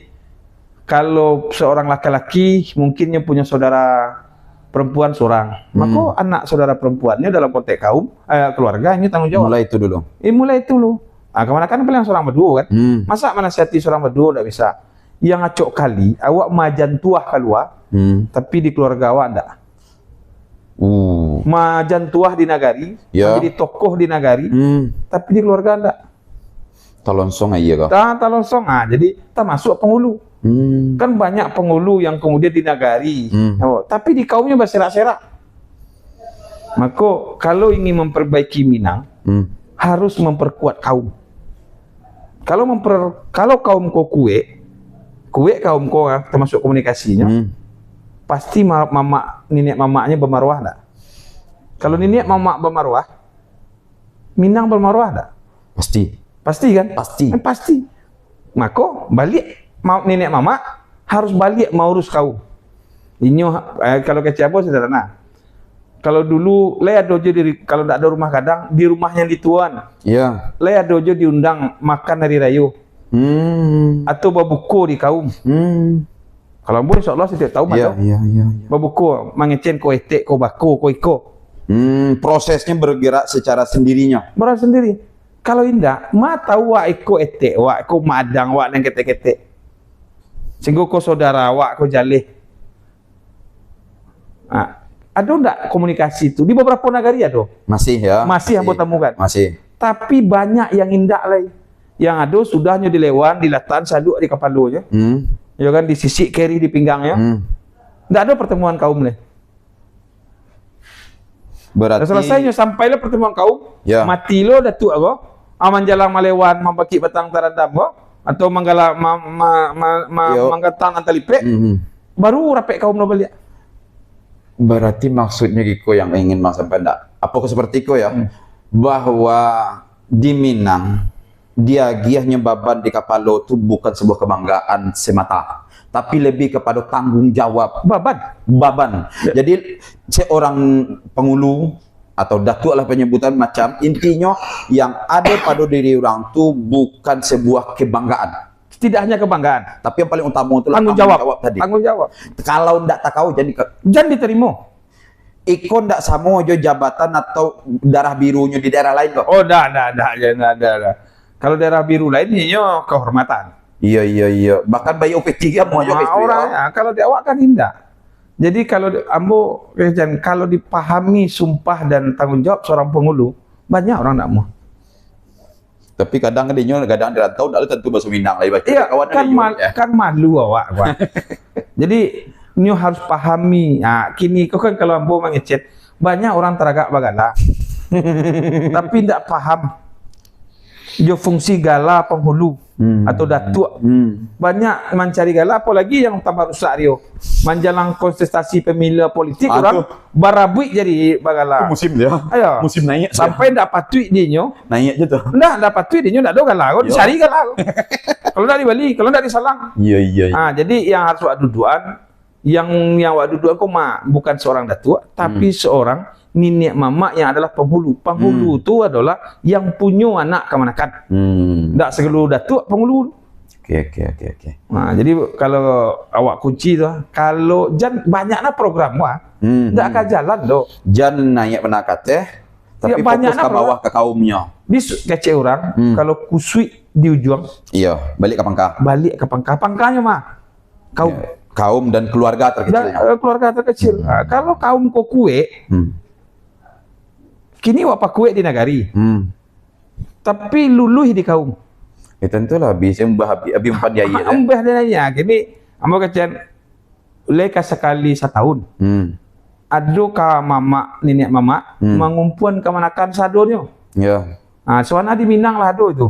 kalau seorang laki-laki mungkinnya punya saudara perempuan seorang, maka anak saudara perempuannya dalam konteks kaum keluarga ini tanggung jawab. Mulai itu dulu. Mulai itu dulu. Kemana kan paling seorang berdua kan? Masa menasihati seorang berdua tidak bisa? Yang acok kali awak majan tuah keluar, tapi di keluarga awak enggak. Majan tuah di nagari, Ya. menjadi tokoh di nagari, tapi di keluarga enggak. Talonsong aja kah? Talonsong, jadi tak masuk penghulu. Kan banyak penghulu yang kemudian di nagari, tapi di kaumnya berserak-serak. Maka kalau ingin memperbaiki Minang, harus memperkuat kaum. Kalau kaum ko kue kaum ko termasuk komunikasinya, pasti nenek mamaknya bermarwah enggak? Kalau nenek mamak bermarwah, Minang bermarwah enggak? Pasti kan? Pasti. Maka balik nenek mama harus balik mengurus kaum. Ini kalau kecabo sederhana. Kalau dulu lea dojo kalau tidak ada rumah kadang di rumahnya di tuan. Iya. Lea dojo diundang makan hari raya. Atau babuko di kaum. Kalau ambo insyaallah saya tidak tahu Iya. Babuko mangecen ko etek ko bako ko iko. Prosesnya bergerak secara sendirinya. Bergerak sendiri. Kalau indah, tahu wa iko etek, wa iko madang, wa nang ketek-ketek. Sehingga ko saudara, wa ko jalih. Ada enggak komunikasi itu? Di beberapa negara ada. Masih ya? Masih yang temukan. Masih. Tapi banyak yang indah lagi. Yang ada sudahnya dilewan, dilatan, saduk di kepalanya. Ya kan, disisik keri di pinggangnya. Enggak ada pertemuan kaum leh. Berarti selesainya sampailah pertemuan kaum. Ya. Mati lo datuk aku. Aman jalan malewan membaki batang tarandam ko atau manggala manggatang antalipe. Baru rapek kaum no balik. Berarti maksudnya Kiko yang ingin Mas sampai enggak? Apa seperti Kiko ya? Bahwa di Minang dia giahnya baban di Kapalo itu bukan sebuah kebanggaan semata, tapi lebih kepada tanggung jawab. Baban. Jadi seorang pengulu atau datuk lah penyebutan macam, intinya yang ada pada diri orang itu bukan sebuah kebanggaan. Tidak hanya kebanggaan, tapi yang paling utama itu tanggung jawab tadi. Tanggung jawab. Kalau ndak tak kau jangan diterima. Iko ndak sama aja jabatan atau darah birunya di daerah lain kok. Oh, dah. Kalau daerah biru lain ini kehormatan. Iya. Bahkan bayi OP3 mau aja orangnya. Kalau di awak kan indah. Jadi kalau ambo kalau dipahami sumpah dan tanggung jawab seorang pengulu, banyak orang ndak mau. Tapi kadang dia kadang dirantau dak tentu bahasa Minang lah baca. Iya, kan malu awak. Jadi nyu harus pahami. Kini kau kan kalau ambo mengecet banyak orang teragak bagala. Tapi tidak paham jo fungsi gala penghulu atau datuk. Banyak mencari gala, apalagi yang tambah rusak Rio. Menjelang kontestasi pemilu politik orang barabuik jadi bagala. Musim dia. Ayo. Musim naik. Sampai ndak patui dia nyo. Naik aja tuh. Ndak patui dia nyo ndak ada gala. Kau dicari gala. Kalau ndak di Bali, kalau ndak di Salang. Iya. Jadi yang harus wak duduan, yang wak duduan kok bukan seorang datuk, tapi seorang nenek mama yang adalah penghulu. Penghulu itu adalah yang punya anak kemanakan. Ndak segelu datuk penghulu. Oke. Jadi kalau awak kunci tu, kalau banyaknya program ndak akan jalan doh. Jan naik penakateh, tapi fokus ke bawah ke kaumnya. Di kece orang, kalau kusui di ujung. Iya, balik ke pangkah. Pangkahnya kaum. Ya, kaum dan keluarga terkecilnya. Keluarga terkecil. Kalau kaum ko kue, kini wapa kue di nagari. Tapi luluh di kaum. Tentulah bisa abi empat dia ya. Mbah dia kini ambo kecen leka sekali setahun. Ado ka nenek mama mengumpuan kemanakan sadonyo. Ya. Soalnya di Minang lah ado itu.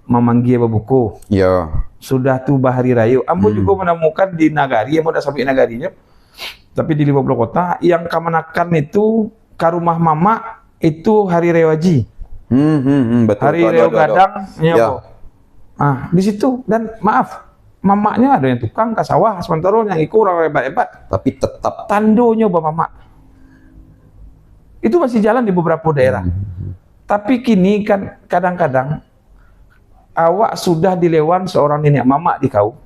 Memanggi babuku. Ya. Sudah tuh bahari rayu. Ambo juga menemukan di nagari, ambo dah sampai nagarinya. Tapi di 50 kota yang kemanakan itu ke rumah mama itu hari rewaji. Betul. Hari reo gadang ya. Di situ dan maaf, mamanya ada yang tukang ke sawah, sementara yang ikut orang hebat-hebat. Tapi tetap tandonya bapak mama. Itu masih jalan di beberapa daerah. Tapi kini kan kadang-kadang awak sudah dilewan seorang nenek mama di kau.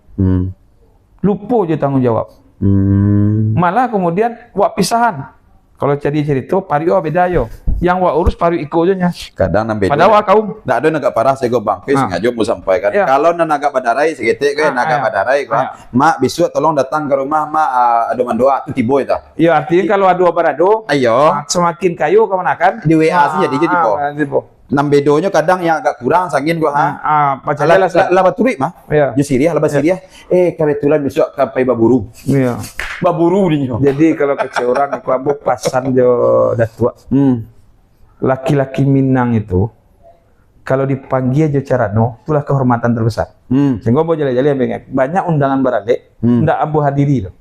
Lupa aja tanggung jawab. Malah kemudian wak pisahan. Kalau jadi cerita pario beda yo. Yang wa urus paru iko aja nya. Kadang nambe. Padahal wa kaum. Nggak ada naga parah saya go bang. Sengaja mau sampaikan. Ya. Kalau naga badarai segitu naga badarai mak besok tolong datang ke rumah mak ada mandoa itu tibo itu. Iya artinya kalau adu barado. Ayo. Semakin kayu kemanakan? Di WA sih jadi tibo. Nambedonya kadang yang agak kurang sangin gua pacalah lah baturi mah. Iya. Ju Siriah lah Siriah. Kebetulan besok kapai baburu. Iya. Baburu dinyo. Jadi kalau kece orang aku ambo pasan jo datua. Laki-laki Minang itu kalau dipanggil jo carano itulah kehormatan terbesar. Sehingga ambo jale-jale bengek. Banyak undangan barale ndak ambo hadiri loh.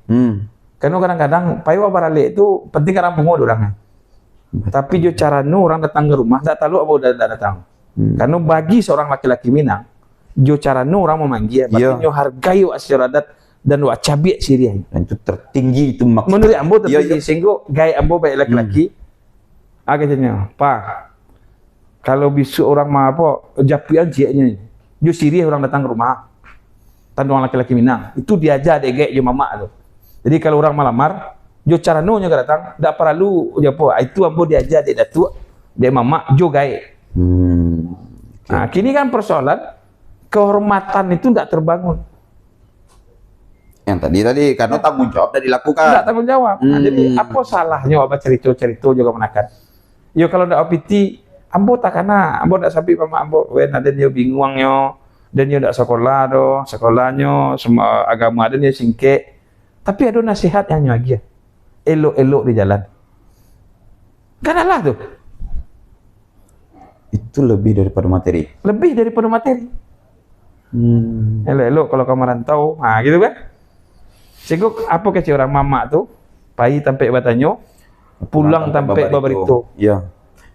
Karena kadang-kadang payo barale itu penting karena pungo orangnya. Tapi jo carano orang datang ke rumah ndak tahu ambo udah datang. Karena bagi seorang laki-laki Minang jo carano orang memanggil berarti nyo hargai secara adat dan wa cabiak siriah. Dan itu tertinggi itu maksud. Menurut ambo tertinggi sehingga gaya ambo baik laki-laki. Agaknya, Pak. Kalau bisu orang mah apa japian ciaknya. Jo siriah orang datang ke rumah. Tanduang laki-laki Minang. Itu diajar dege jo mama tuh. Jadi kalau orang malamar, jo carano nya datang, ndak perlu jo apa. Itu ambo diajar dek datuk, dek mama jo gae. Nah, kini kan persoalan kehormatan itu ndak terbangun. Yang tadi karena tanggung jawab dan dilakukan. Nggak tanggung jawab. Nah, jadi apa salahnya apa cerita-cerita juga menakan. Yo kalau ndak opiti, ambo tak kana, ambo ndak sampai mama ambo, wen ada dia bingung yo, dan dia ndak sekolah do, sekolahnya semua agama ada dia singke. Tapi ada nasihat yang lagi. Elok-elok di jalan. Kan lah tuh. Itu lebih daripada materi. Lebih daripada materi. Elok-elok kalau kamu rantau, nah gitu kan. Sehingga apa kece orang mama tuh, pai tampe batanyo, pulang tampe babarito. Iya.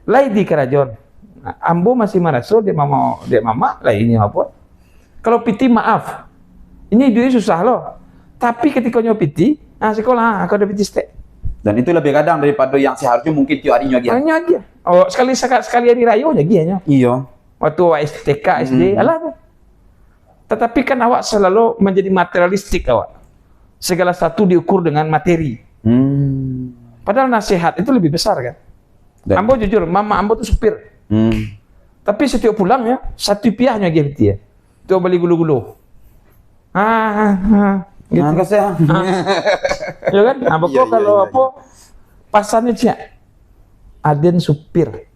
Lai di kerajaan. Nah, ambo masih merasa dia mama lainnya apa? Kalau piti maaf. Ini duitnya susah loh. Tapi ketika nyopiti, sekolah aku ada piti stek. Dan itu lebih kadang daripada yang seharusnya mungkin tiap harinya aja. Hanya aja. Oh, sekali hari raya aja gianya. Iya. Waktu STK, SD, alah tuh. Tetapi kan awak selalu menjadi materialistik awak. Segala satu diukur dengan materi. Padahal nasihat itu lebih besar kan. Ambo jujur, mama ambo tuh supir. Tapi setiap pulang ya, satu piahnya gitu ya. Tuh beli gulu-gulu. Gitu. Ya kan? Ambo kok kalau apa pasannya cia. Aden supir.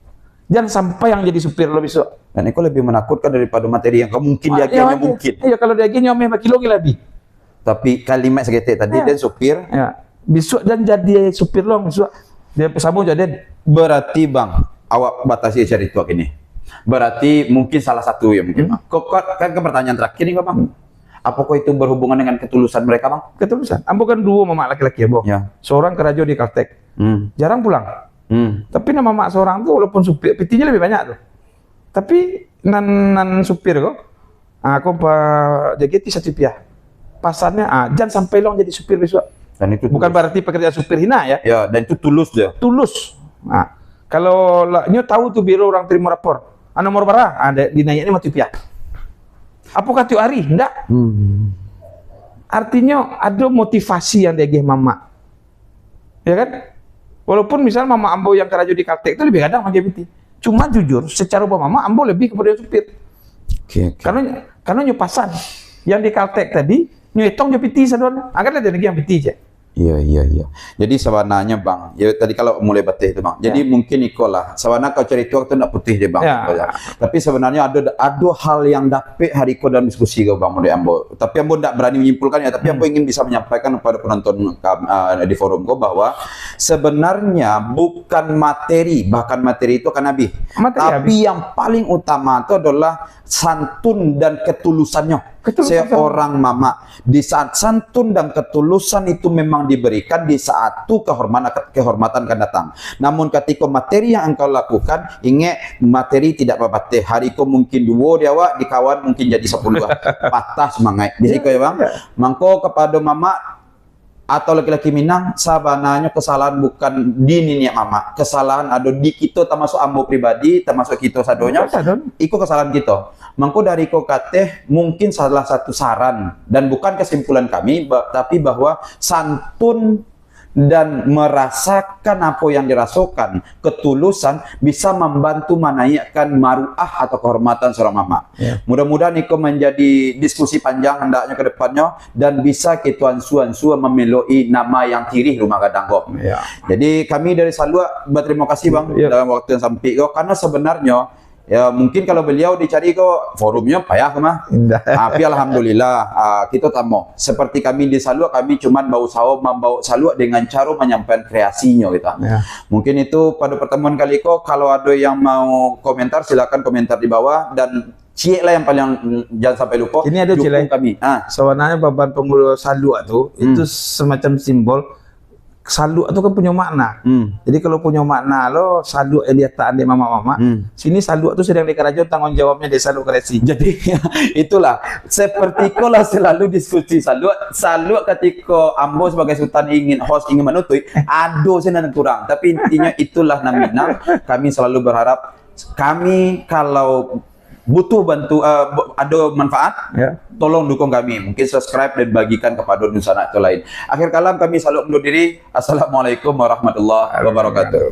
Jangan sampai yang jadi supir lo besok. Dan itu lebih menakutkan daripada materi yang mungkin dia mungkin. Iya kalau dia gini omeh kilo lebih. Tapi kalimat segitu tadi dan supir. Ya. Besok dan jadi supir lo besok. Dia sambung jadi. Berarti bang, awak batasi cerita ini. Berarti mungkin salah satu ya mungkin. Kan ke pertanyaan terakhir nih bang. Apakah itu berhubungan dengan ketulusan mereka bang? Ketulusan. Ambo kan dua mama laki-laki ya bang. Ya. Seorang kerja di Kaltek. Jarang pulang. Tapi nama mak seorang tuh walaupun supir, pitinya lebih banyak tuh. Tapi nan supir kok. Aku pak JGT satu piah. Pasarnya jangan sampai long jadi supir besok. Dan itu bukan berarti pekerjaan supir hina ya. Ya, dan itu tulus dia. Tulus. Nah, kalau nyo tahu tuh biro orang terima rapor. Nomor berapa? Ada dinaiknya mati piah. Apakah tiap hari? Enggak. Artinya ada motivasi yang dia mama. Ya kan? Walaupun misal mama ambo yang kerja di Kaltek itu lebih kadang LGBT. Cuma jujur, secara mama ambo lebih kepada supir. Karena nyo pasan. Yang di Kaltek tadi nyetong jo piti sadon. Angkatlah dari yang piti aja. Iya. Jadi sebenarnya bang, ya tadi kalau mulai batih itu bang. Jadi mungkin ikolah. Sebenarnya kau cerita waktu nak putih deh bang. Tapi sebenarnya ada hal yang dapat hari kau dalam diskusi kau bang mulai ambo. Tapi ambo tidak berani menyimpulkannya. Tapi ambo ingin bisa menyampaikan kepada penonton di forum kau bahwa sebenarnya bukan materi, bahkan materi itu kan nabi. Tapi yang paling utama itu adalah santun dan ketulusannya. Seorang mama di saat santun dan ketulusan itu memang diberikan di saat itu kehormatan akan datang. Namun ketika materi yang engkau lakukan, ingat materi tidak apa-apa. Hari kau mungkin dua dia di kawan mungkin jadi 10 patah semangat. Di situ ya bang. Mangko kepada mama atau laki-laki Minang, sabananya kesalahan bukan di niat mama, kesalahan ada di kita, termasuk ambo pribadi, termasuk kita sadonya. Iku kesalahan kita. Mangko dari ko kateh mungkin salah satu saran dan bukan kesimpulan kami, tapi bahwa santun dan merasakan apa yang dirasakan, ketulusan bisa membantu menaikkan maruah atau kehormatan seorang mama. Mudah-mudahan itu menjadi diskusi panjang hendaknya ke depannya dan bisa kita ansu-ansu memeloi nama yang tirih rumah gadang kok. Jadi kami dari Salua berterima kasih Bang dalam waktu yang sampai kok, karena sebenarnya ya mungkin kalau beliau dicari kok forumnya payah mah. Tapi alhamdulillah kita tamu. Seperti kami di Salua, kami cuma membawa Salua dengan cara menyampaikan kreasinya gitu. Mungkin itu pada pertemuan kali kok, kalau ada yang mau komentar silakan komentar di bawah, dan Cie lah yang paling jangan sampai lupa. Ini ada Cie kami. Sebenarnya Papan Penghulu Salua tuh itu semacam simbol. Saluk itu kan punya makna. Jadi kalau punya makna lo saluk yang dia tak ada mama-mama. Sini saluk itu sedang dikerajaan, tanggung jawabnya di saluk kreasi. Jadi itulah seperti kalau selalu diskusi saluk ketika ambo sebagai sultan ingin menuntut aduh senang kurang. Tapi intinya itulah namina. Kami selalu berharap kami kalau butuh ada manfaat, tolong dukung kami. Mungkin subscribe dan bagikan kepada nusa itu lain. Akhir kalam kami selalu undur diri. Assalamualaikum warahmatullahi wabarakatuh.